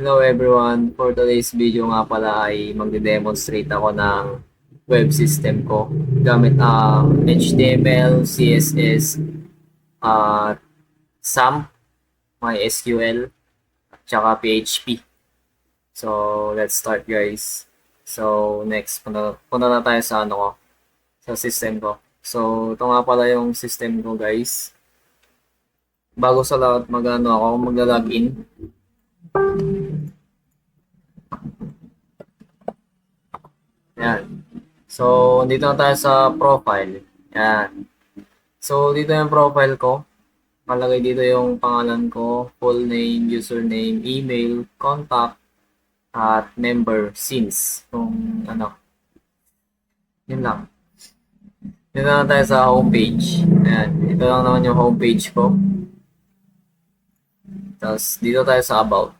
Hello everyone! For today's video nga pala ay magde-demonstrate ako ng web system ko gamit ang HTML, CSS, at SAMP, MySQL, at saka PHP. So, let's start guys. So, next, punta na tayo sa ano ko, sa system ko. So, ito nga pala yung system ko guys. Bago sa lahat ako magla-login. Yan. So, dito na tayo sa profile. Yan. So, dito yung profile ko. Malagay dito yung pangalan ko, full name, username, email, contact, at member, since. Kung ano. Yun lang. Dito na tayo sa homepage. Ayan. Ito lang naman yung homepage ko. Tapos, dito tayo sa about.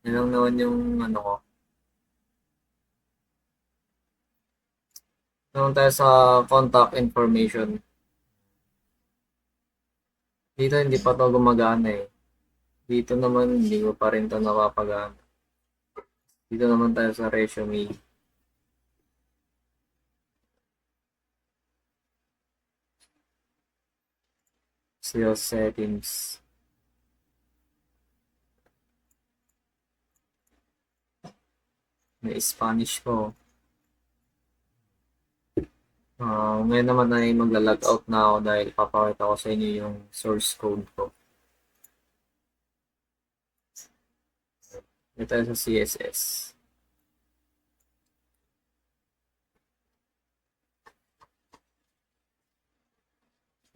Yun lang naman yung ano ko. Dito tayo sa contact information. Dito hindi pa to gumagana eh. Dito naman hindi ko pa rin to napapagana. Dito naman tayo sa resume. Sales settings. May Spanish ko. Ngayon naman ay magla-log out na ako dahil papakita ko sa inyo yung source code ko. Dito tayo sa CSS.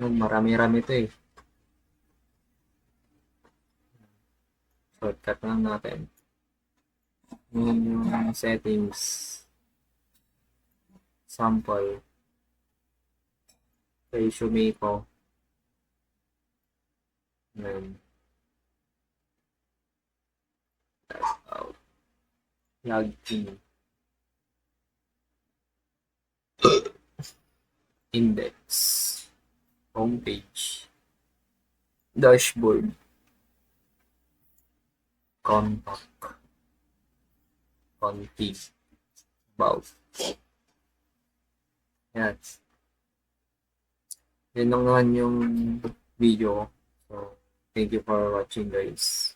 Marami-rami ito eh. Shortcut lang natin. Yung settings. Sample. Resume ko. Ngayon. Out. Log in. Index. Homepage. Dashboard. Contact. Config. About. Yan. Yan lang naman yung video. So, thank you for watching guys.